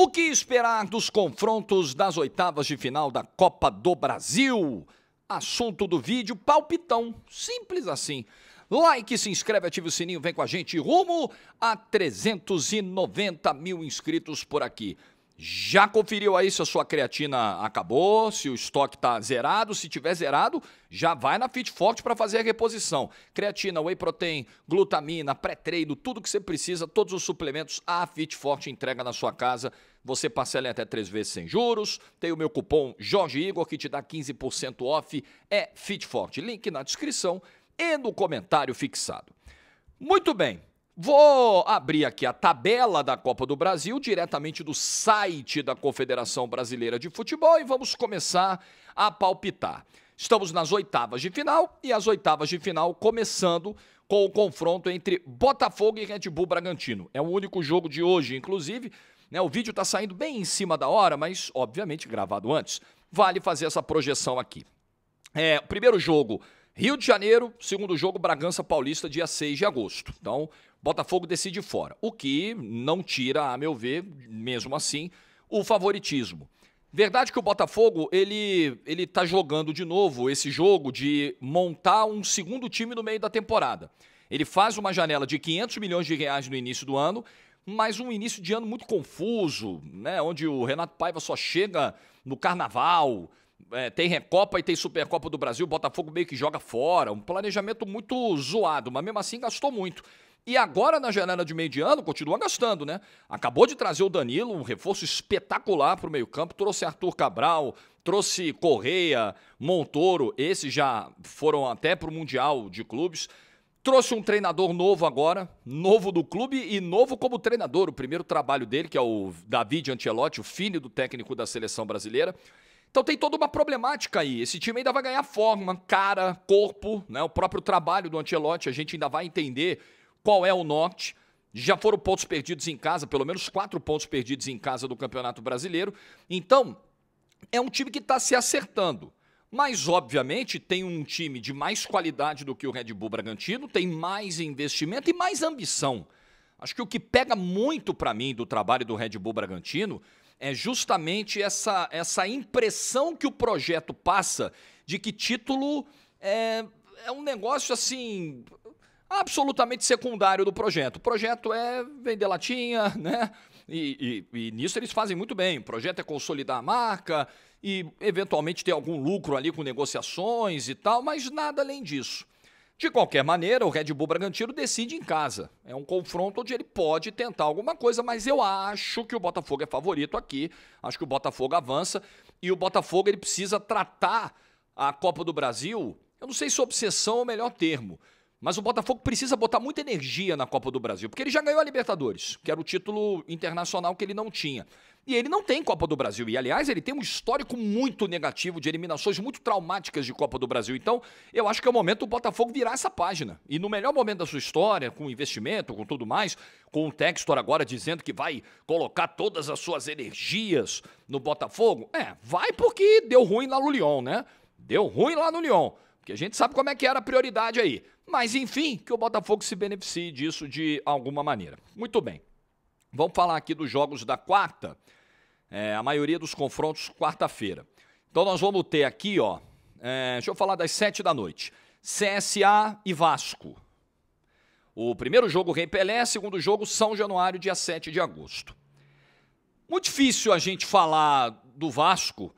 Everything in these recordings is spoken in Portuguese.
O que esperar dos confrontos das oitavas de final da Copa do Brasil? Assunto do vídeo, palpitão, simples assim. Like, se inscreve, ativa o sininho, vem com a gente rumo a 390 mil inscritos por aqui. Já conferiu aí se a sua creatina acabou, se o estoque está zerado? Se tiver zerado, já vai na Fit Forte para fazer a reposição. Creatina, whey protein, glutamina, pré-treino, tudo que você precisa, todos os suplementos, a Fit Forte entrega na sua casa. Você parcela em até 3 vezes sem juros. Tem o meu cupom Jorge Igor que te dá 15% off. É Fit Forte. Link na descrição e no comentário fixado. Muito bem. Vou abrir aqui a tabela da Copa do Brasil, diretamente do site da Confederação Brasileira de Futebol, e vamos começar a palpitar. Estamos nas oitavas de final, e as oitavas de final começando com o confronto entre Botafogo e Red Bull Bragantino. É o único jogo de hoje, inclusive, né? O vídeo está saindo bem em cima da hora, mas obviamente gravado antes. Vale fazer essa projeção aqui. Primeiro jogo, Rio de Janeiro, segundo jogo, Bragança Paulista, dia 6 de agosto. Então, Botafogo decide fora, o que não tira, a meu ver, mesmo assim, o favoritismo. Verdade que o Botafogo, ele tá jogando de novo esse jogo de montar um segundo time no meio da temporada. Ele faz uma janela de 500 milhões de reais no início do ano, mas um início de ano muito confuso, né? Onde o Renato Paiva só chega no Carnaval. Tem Recopa e tem Supercopa do Brasil, o Botafogo meio que joga fora, um planejamento muito zoado, mas mesmo assim gastou muito. E agora na janela de meio de ano continua gastando, né? Acabou de trazer o Danilo, um reforço espetacular para o meio campo, trouxe Arthur Cabral, trouxe Correia, Montoro, esses já foram até para o Mundial de Clubes. Trouxe um treinador novo agora, novo do clube e novo como treinador, o primeiro trabalho dele, que é o David Ancelotti, o filho do técnico da seleção brasileira. Então tem toda uma problemática aí. Esse time ainda vai ganhar forma, cara, corpo, né? O próprio trabalho do Ancelotti, a gente ainda vai entender qual é o norte. Já foram pontos perdidos em casa, pelo menos 4 pontos perdidos em casa do Campeonato Brasileiro. Então, é um time que está se acertando. Mas, obviamente, tem um time de mais qualidade do que o Red Bull Bragantino, tem mais investimento e mais ambição. Acho que o que pega muito para mim do trabalho do Red Bull Bragantino é justamente essa impressão que o projeto passa de que título é um negócio assim absolutamente secundário do projeto. O projeto é vender latinha, né? E nisso eles fazem muito bem. O projeto é consolidar a marca e eventualmente ter algum lucro ali com negociações e tal, mas nada além disso. De qualquer maneira, o Red Bull Bragantino decide em casa. É um confronto onde ele pode tentar alguma coisa, mas eu acho que o Botafogo é favorito aqui. Acho que o Botafogo avança e o Botafogo ele precisa tratar a Copa do Brasil. Eu não sei se obsessão é o melhor termo, mas o Botafogo precisa botar muita energia na Copa do Brasil, porque ele já ganhou a Libertadores, que era o título internacional que ele não tinha. E ele não tem Copa do Brasil. E, aliás, ele tem um histórico muito negativo de eliminações muito traumáticas de Copa do Brasil. Então, eu acho que é o momento do Botafogo virar essa página. E no melhor momento da sua história, com investimento, com tudo mais, com o Textor agora dizendo que vai colocar todas as suas energias no Botafogo, vai porque deu ruim lá no Lyon, né? Deu ruim lá no Lyon. Porque a gente sabe como é que era a prioridade aí. Mas, enfim, que o Botafogo se beneficie disso de alguma maneira. Muito bem. Vamos falar aqui dos jogos da quarta. A maioria dos confrontos, quarta-feira. Então, nós vamos ter aqui, ó. Deixa eu falar das 7 da noite. CSA e Vasco. O primeiro jogo, Rei Pelé. Segundo jogo, São Januário, dia 7 de agosto. Muito difícil a gente falar do Vasco,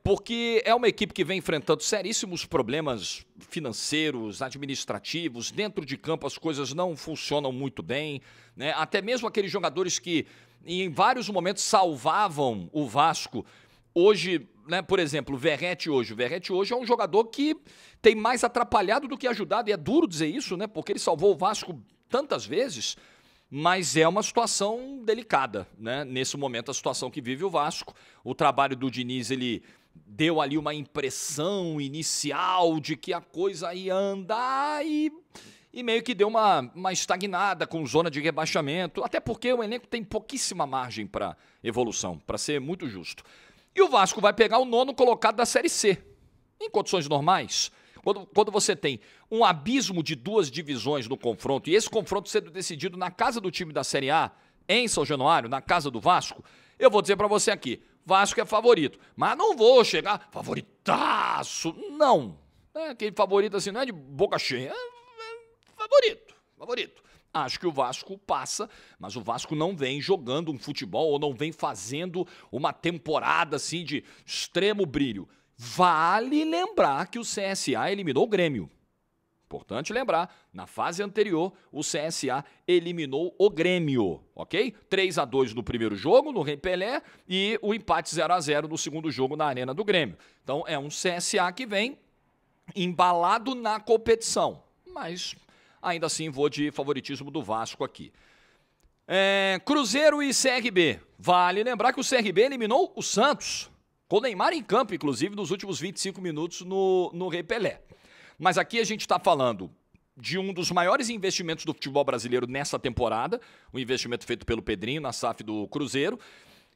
porque é uma equipe que vem enfrentando seríssimos problemas financeiros, administrativos. Dentro de campo as coisas não funcionam muito bem, né? Até mesmo aqueles jogadores que em vários momentos salvavam o Vasco. Hoje, né, por exemplo, o Verratti hoje. O Verratti hoje é um jogador que tem mais atrapalhado do que ajudado. E é duro dizer isso, né? Porque ele salvou o Vasco tantas vezes. Mas é uma situação delicada, né? Nesse momento, a situação que vive o Vasco. O trabalho do Diniz, ele deu ali uma impressão inicial de que a coisa ia andar e meio que deu uma estagnada com zona de rebaixamento. Até porque o elenco tem pouquíssima margem para evolução, para ser muito justo. E o Vasco vai pegar o 9º colocado da Série C. Em condições normais, quando você tem um abismo de 2 divisões no confronto, e esse confronto sendo decidido na casa do time da Série A, em São Januário, na casa do Vasco, Eu vou dizer para você aqui, Vasco é favorito, mas não vou chegar favoritaço, não. É aquele favorito assim, não é de boca cheia, favorito. Acho que o Vasco passa, mas o Vasco não vem jogando um futebol ou não vem fazendo uma temporada assim de extremo brilho. Vale lembrar que o CSA eliminou o Grêmio. Importante lembrar, na fase anterior, o CSA eliminou o Grêmio, ok? 3-2 no primeiro jogo, no Rei Pelé, e o empate 0-0 no segundo jogo na Arena do Grêmio. Então é um CSA que vem embalado na competição, mas ainda assim vou de favoritismo do Vasco aqui. Cruzeiro e CRB. Vale lembrar que o CRB eliminou o Santos, com o Neymar em campo, inclusive, nos últimos 25 minutos no Rei Pelé. Mas aqui a gente está falando de um dos maiores investimentos do futebol brasileiro nessa temporada, o investimento feito pelo Pedrinho na SAF do Cruzeiro,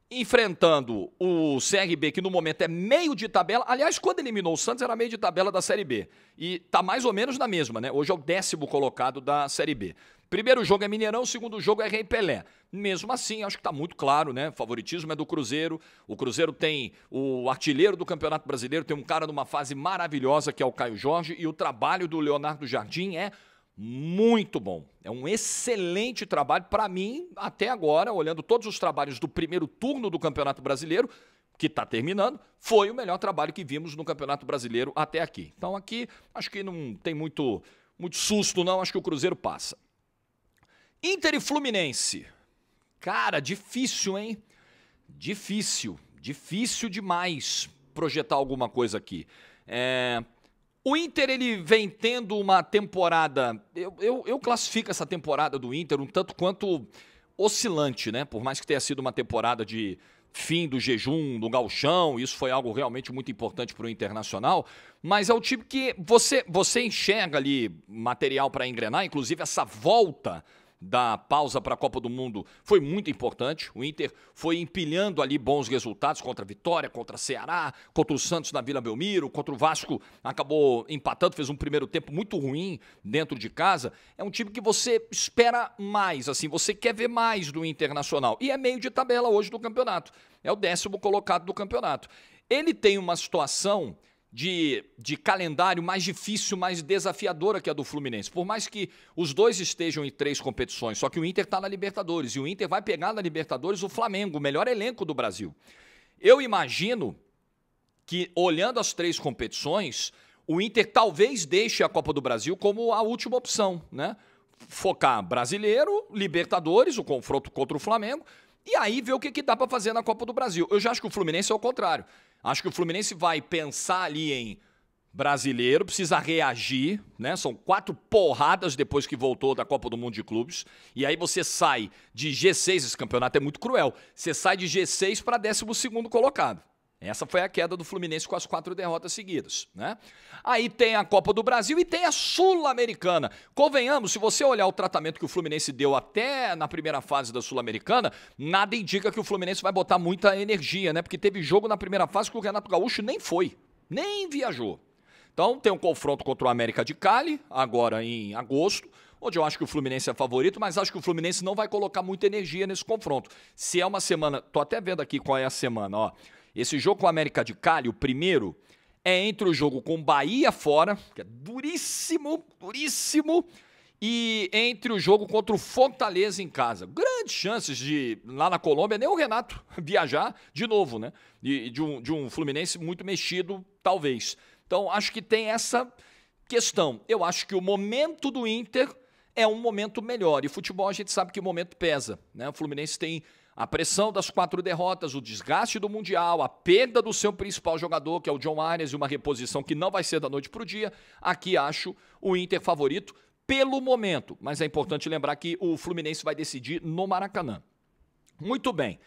enfrentando o CRB, que no momento é meio de tabela. Aliás, quando eliminou o Santos, era meio de tabela da Série B. E tá mais ou menos na mesma, né? Hoje é o 10º colocado da Série B. Primeiro jogo é Mineirão, segundo jogo é Rei Pelé. Mesmo assim, acho que tá muito claro, né? O favoritismo é do Cruzeiro. O Cruzeiro tem o artilheiro do Campeonato Brasileiro, tem um cara numa fase maravilhosa, que é o Caio Jorge, e o trabalho do Leonardo Jardim é muito bom. É um excelente trabalho. Para mim, até agora, olhando todos os trabalhos do primeiro turno do Campeonato Brasileiro, que está terminando, foi o melhor trabalho que vimos no Campeonato Brasileiro até aqui. Então aqui, acho que não tem muito susto não, acho que o Cruzeiro passa. Inter e Fluminense. Cara, difícil, hein? Difícil demais projetar alguma coisa aqui. O Inter, ele vem tendo uma temporada, eu classifico essa temporada do Inter um tanto quanto oscilante, né? Por mais que tenha sido uma temporada de fim do jejum, do gauchão, isso foi algo realmente muito importante para o Internacional, mas é o time que você enxerga ali material para engrenar, inclusive essa volta da pausa para a Copa do Mundo foi muito importante. O Inter foi empilhando ali bons resultados contra a Vitória, contra a Ceará, contra o Santos na Vila Belmiro, contra o Vasco acabou empatando, fez um primeiro tempo muito ruim dentro de casa. É um time que você espera mais, assim, você quer ver mais do Internacional. E é meio de tabela hoje do campeonato. É o 10º colocado do campeonato. Ele tem uma situação de calendário mais difícil, mais desafiadora que a do Fluminense. Por mais que os dois estejam em 3 competições, só que o Inter está na Libertadores, e o Inter vai pegar na Libertadores o Flamengo, o melhor elenco do Brasil. Eu imagino que, olhando as 3 competições, o Inter talvez deixe a Copa do Brasil como a última opção, né? Focar Brasileiro, Libertadores, o confronto contra o Flamengo, e aí ver o que dá para fazer na Copa do Brasil. Eu já acho que o Fluminense é o contrário. Acho que o Fluminense vai pensar ali em Brasileiro, precisa reagir, né? São 4 porradas depois que voltou da Copa do Mundo de Clubes. E aí você sai de G6, esse campeonato é muito cruel. Você sai de G6 para 12º colocado. Essa foi a queda do Fluminense com as 4 derrotas seguidas, né? Aí tem a Copa do Brasil e tem a Sul-Americana. Convenhamos, se você olhar o tratamento que o Fluminense deu até na primeira fase da Sul-Americana, nada indica que o Fluminense vai botar muita energia, né? Porque teve jogo na primeira fase que o Renato Gaúcho nem foi, nem viajou. Então tem um confronto contra o América de Cali, agora em agosto, onde eu acho que o Fluminense é favorito, mas acho que o Fluminense não vai colocar muita energia nesse confronto. Se é uma semana, tô até vendo aqui qual é a semana, ó. Esse jogo com o América de Cali, o primeiro, é entre o jogo com Bahia fora, que é duríssimo, e entre o jogo contra o Fortaleza em casa. Grandes chances de, lá na Colômbia, nem o Renato viajar de novo, né? De um Fluminense muito mexido, talvez. Então, acho que tem essa questão. Eu acho que o momento do Inter é um momento melhor. E futebol a gente sabe que o momento pesa, né? O Fluminense tem a pressão das 4 derrotas, o desgaste do Mundial, a perda do seu principal jogador, que é o John Arias, e uma reposição que não vai ser da noite para o dia. Aqui acho o Inter favorito pelo momento, mas é importante lembrar que o Fluminense vai decidir no Maracanã. Muito bem.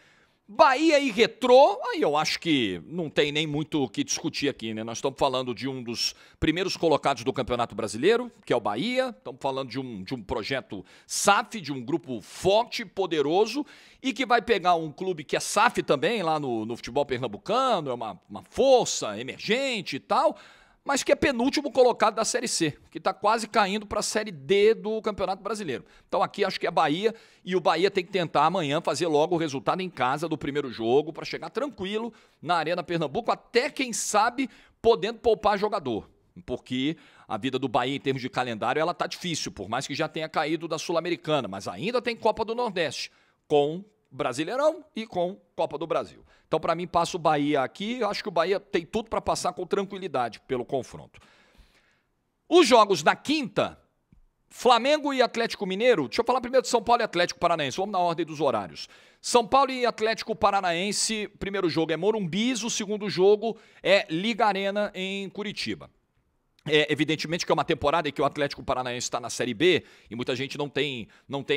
Bahia e Retrô, aí eu acho que não tem nem muito o que discutir aqui, né? Nós estamos falando de um dos primeiros colocados do Campeonato Brasileiro, que é o Bahia, estamos falando de um projeto SAF, de um grupo forte, poderoso, e que vai pegar um clube que é SAF também, lá no futebol pernambucano, é uma força emergente e tal, mas que é penúltimo colocado da Série C, que está quase caindo para a Série D do Campeonato Brasileiro. Então aqui acho que é Bahia, e o Bahia tem que tentar amanhã fazer logo o resultado em casa do primeiro jogo, para chegar tranquilo na Arena Pernambuco, até quem sabe podendo poupar jogador. Porque a vida do Bahia em termos de calendário ela tá difícil, por mais que já tenha caído da Sul-Americana, mas ainda tem Copa do Nordeste, com Brasileirão e com Copa do Brasil. Então, para mim, passa o Bahia aqui. Eu acho que o Bahia tem tudo para passar com tranquilidade pelo confronto. Os jogos da quinta, Flamengo e Atlético Mineiro. Deixa eu falar primeiro de São Paulo e Atlético Paranaense. Vamos na ordem dos horários. São Paulo e Atlético Paranaense. Primeiro jogo é Morumbis, o segundo jogo é Liga Arena em Curitiba. Evidentemente que é uma temporada em que o Atlético Paranaense está na Série B e muita gente não tem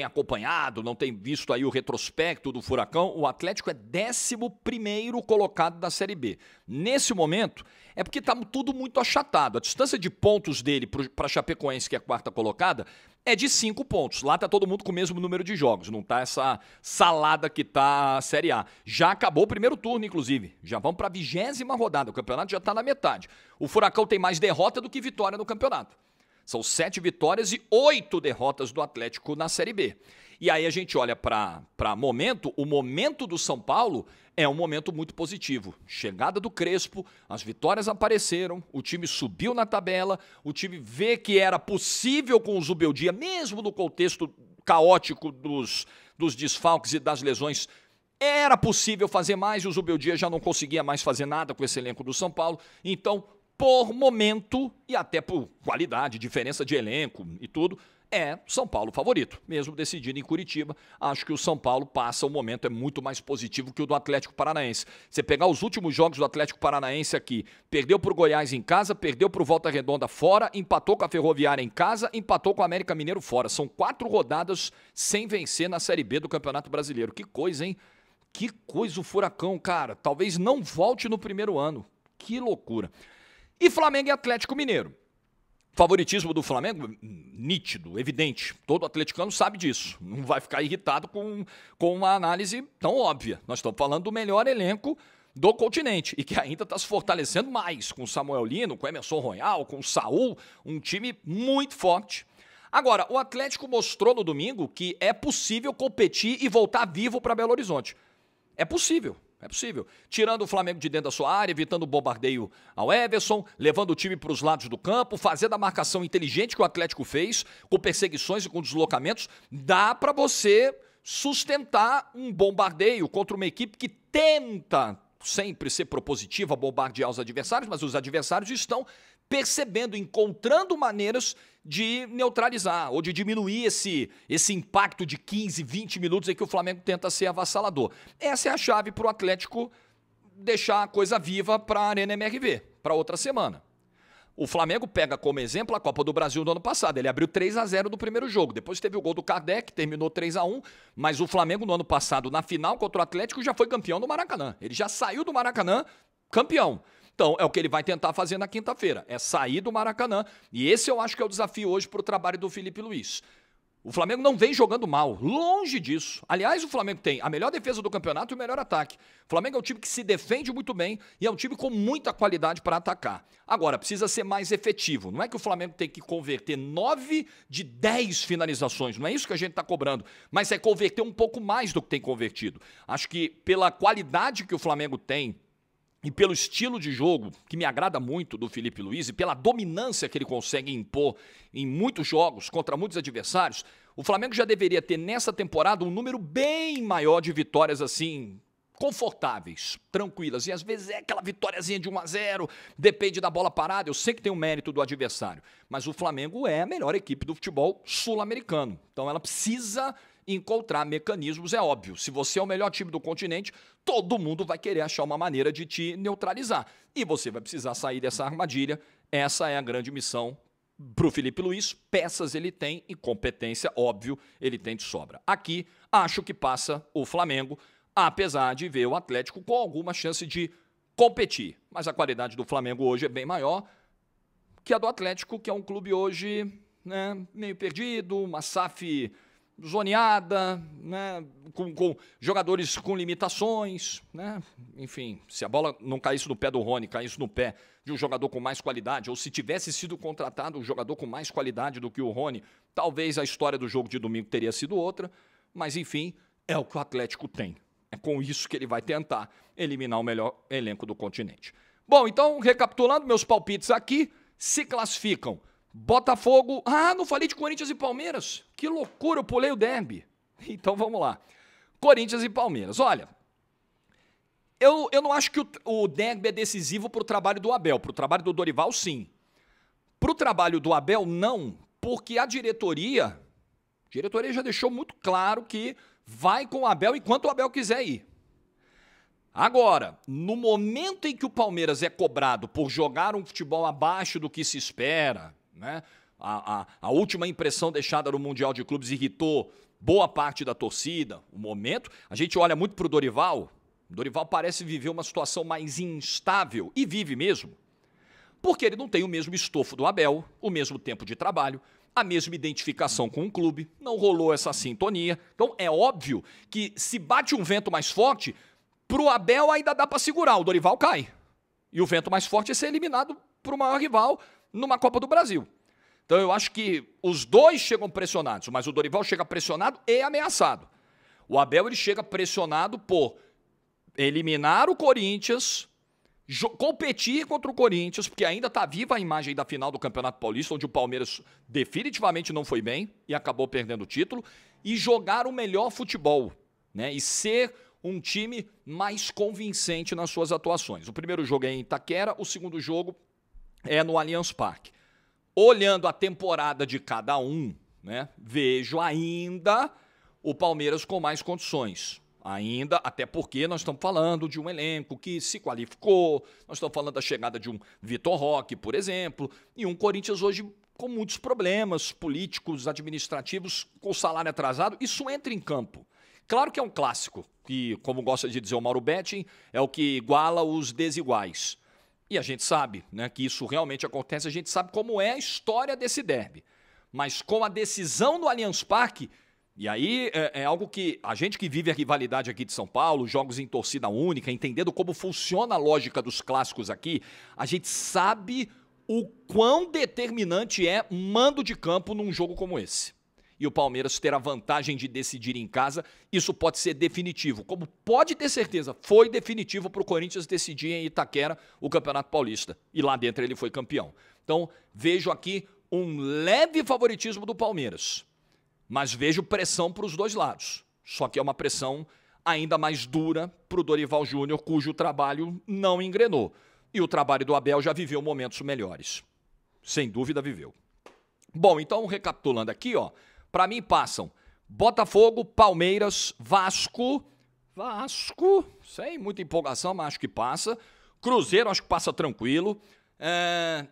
acompanhado, não tem visto aí o retrospecto do Furacão. O Atlético é 11º colocado da Série B. Nesse momento, é porque está tudo muito achatado. A distância de pontos dele para a Chapecoense, que é a quarta colocada, é de 5 pontos. Lá está todo mundo com o mesmo número de jogos, não está essa salada que está a Série A. Já acabou o primeiro turno, inclusive. Já vamos para a 20ª rodada, o campeonato já está na metade. O Furacão tem mais derrota do que vitória no campeonato. São 7 vitórias e 8 derrotas do Atlético na Série B. E aí a gente olha para momento, o momento do São Paulo é um momento muito positivo. Chegada do Crespo, as vitórias apareceram, o time subiu na tabela, o time vê que era possível com o Zubeldia, mesmo no contexto caótico dos desfalques e das lesões, era possível fazer mais e o Zubeldia já não conseguia mais fazer nada com esse elenco do São Paulo. Então, por momento e até por qualidade, diferença de elenco e tudo, é São Paulo favorito, mesmo decidido em Curitiba. Acho que o São Paulo passa, o momento é muito mais positivo que o do Atlético Paranaense. Você pegar os últimos jogos do Atlético Paranaense aqui, perdeu para o Goiás em casa, perdeu para o Volta Redonda fora, empatou com a Ferroviária em casa, empatou com o América Mineiro fora. São 4 rodadas sem vencer na Série B do Campeonato Brasileiro. Que coisa, hein? Que coisa o Furacão, cara. Talvez não volte no primeiro ano. Que loucura. E Flamengo e Atlético Mineiro. Favoritismo do Flamengo, nítido, evidente. Todo atleticano sabe disso. Não vai ficar irritado com uma análise tão óbvia. Nós estamos falando do melhor elenco do continente e que ainda está se fortalecendo mais com o Samuel Lino, com o Emerson Royal, com o Saul, um time muito forte. Agora, o Atlético mostrou no domingo que é possível competir e voltar vivo para Belo Horizonte. É possível. É possível. Tirando o Flamengo de dentro da sua área, evitando o bombardeio ao Everson, levando o time para os lados do campo, fazendo a marcação inteligente que o Atlético fez, com perseguições e com deslocamentos, dá para você sustentar um bombardeio contra uma equipe que tenta sempre ser propositiva, bombardear os adversários, mas os adversários estão percebendo, encontrando maneiras de neutralizar ou de diminuir esse impacto de 15, 20 minutos em que o Flamengo tenta ser avassalador. Essa é a chave para o Atlético deixar a coisa viva para a Arena MRV, para outra semana. O Flamengo pega como exemplo a Copa do Brasil do ano passado. Ele abriu 3-0 no primeiro jogo. Depois teve o gol do Kardec, terminou 3-1. Mas o Flamengo no ano passado, na final contra o Atlético, já foi campeão do Maracanã. Ele já saiu do Maracanã campeão. Então, é o que ele vai tentar fazer na quinta-feira, é sair do Maracanã. E esse eu acho que é o desafio hoje para o trabalho do Felipe Luiz. O Flamengo não vem jogando mal, longe disso. Aliás, o Flamengo tem a melhor defesa do campeonato e o melhor ataque. O Flamengo é um time que se defende muito bem e é um time com muita qualidade para atacar. Agora, precisa ser mais efetivo. Não é que o Flamengo tem que converter 9 de 10 finalizações, não é isso que a gente está cobrando, mas é converter um pouco mais do que tem convertido. Acho que pela qualidade que o Flamengo tem, e pelo estilo de jogo, que me agrada muito do Felipe Luiz, e pela dominância que ele consegue impor em muitos jogos contra muitos adversários, o Flamengo já deveria ter nessa temporada um número bem maior de vitórias assim, confortáveis, tranquilas. E às vezes é aquela vitóriazinha de 1-0, depende da bola parada. Eu sei que tem o mérito do adversário, mas o Flamengo é a melhor equipe do futebol sul-americano. Então ela precisa encontrar mecanismos, é óbvio. Se você é o melhor time do continente, todo mundo vai querer achar uma maneira de te neutralizar. E você vai precisar sair dessa armadilha. Essa é a grande missão para o Felipe Luiz. Peças ele tem e competência, óbvio, ele tem de sobra. Aqui, acho que passa o Flamengo, apesar de ver o Atlético com alguma chance de competir. Mas a qualidade do Flamengo hoje é bem maior que a do Atlético, que é um clube hoje, né, meio perdido, uma SAF zoneada, né, com jogadores com limitações, né? Enfim, se a bola não caísse no pé do Rony, caísse no pé de um jogador com mais qualidade, ou se tivesse sido contratado um jogador com mais qualidade do que o Rony, talvez a história do jogo de domingo teria sido outra, mas enfim, é o que o Atlético tem. É com isso que ele vai tentar eliminar o melhor elenco do continente. Bom, então, recapitulando meus palpites aqui, se classificam Botafogo... Ah, não falei de Corinthians e Palmeiras. Que loucura, eu pulei o derby. Então, vamos lá. Corinthians e Palmeiras. Olha, eu não acho que o derby é decisivo para o trabalho do Abel. Para o trabalho do Dorival, sim. Para o trabalho do Abel, não. Porque a diretoria já deixou muito claro que vai com o Abel enquanto o Abel quiser ir. Agora, no momento em que o Palmeiras é cobrado por jogar um futebol abaixo do que se espera, né? A última impressão deixada no Mundial de Clubes irritou boa parte da torcida. O momento, a gente olha muito para o Dorival. O Dorival parece viver uma situação mais instável, e vive mesmo, porque ele não tem o mesmo estofo do Abel, o mesmo tempo de trabalho, a mesma identificação com o clube, não rolou essa sintonia. Então é óbvio que se bate um vento mais forte, pro Abel ainda dá para segurar, o Dorival cai. E o vento mais forte é ser eliminado pro maior rival numa Copa do Brasil. Então eu acho que os dois chegam pressionados, mas o Dorival chega pressionado e ameaçado. O Abel ele chega pressionado por eliminar o Corinthians, competir contra o Corinthians, porque ainda está viva a imagem da final do Campeonato Paulista, onde o Palmeiras definitivamente não foi bem e acabou perdendo o título, e jogar o melhor futebol, né? E ser um time mais convincente nas suas atuações. O primeiro jogo é em Itaquera, o segundo jogo é no Allianz Parque. Olhando a temporada de cada um, né, vejo ainda o Palmeiras com mais condições. Ainda, até porque nós estamos falando de um elenco que se qualificou, nós estamos falando da chegada de um Vitor Roque, por exemplo, e um Corinthians hoje com muitos problemas políticos, administrativos, com o salário atrasado. Isso entra em campo. Claro que é um clássico, que, como gosta de dizer o Mauro Betting, é o que iguala os desiguais. E a gente sabe, né, que isso realmente acontece, a gente sabe como é a história desse derby. Mas com a decisão do Allianz Parque, e aí é algo que a gente que vive a rivalidade aqui de São Paulo, jogos em torcida única, entendendo como funciona a lógica dos clássicos aqui, a gente sabe o quão determinante é mando de campo num jogo como esse. E o Palmeiras ter a vantagem de decidir em casa, isso pode ser definitivo. Como pode ter certeza, foi definitivo para o Corinthians decidir em Itaquera o Campeonato Paulista. E lá dentro ele foi campeão. Então, vejo aqui um leve favoritismo do Palmeiras. Mas vejo pressão para os dois lados. Só que é uma pressão ainda mais dura para o Dorival Júnior, cujo trabalho não engrenou. E o trabalho do Abel já viveu momentos melhores. Sem dúvida viveu. Bom, então, recapitulando aqui, ó. Para mim passam Botafogo, Palmeiras, Vasco, sem muita empolgação, mas acho que passa. Cruzeiro, acho que passa tranquilo.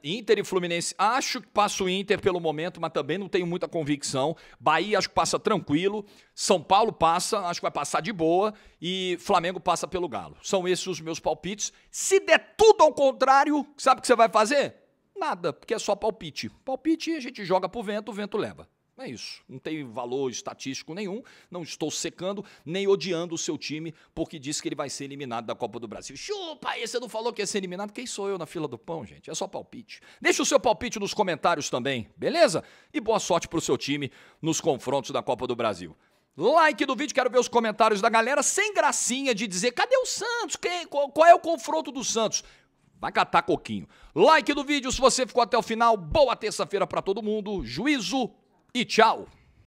Inter e Fluminense, acho que passa o Inter pelo momento, mas também não tenho muita convicção. Bahia, acho que passa tranquilo. São Paulo passa, acho que vai passar de boa. E Flamengo passa pelo Galo. São esses os meus palpites. Se der tudo ao contrário, sabe o que você vai fazer? Nada, porque é só palpite. Palpite a gente joga pro vento, o vento leva. É isso, não tem valor estatístico nenhum, não estou secando, nem odiando o seu time, porque disse que ele vai ser eliminado da Copa do Brasil. Chupa aí, você não falou que ia ser eliminado? Quem sou eu na fila do pão, gente? É só palpite. Deixa o seu palpite nos comentários também, beleza? E boa sorte pro seu time nos confrontos da Copa do Brasil. Like do vídeo, quero ver os comentários da galera, sem gracinha de dizer, cadê o Santos? Qual é o confronto do Santos? Vai catar coquinho. Like do vídeo, se você ficou até o final, boa terça-feira pra todo mundo, juízo e tchau!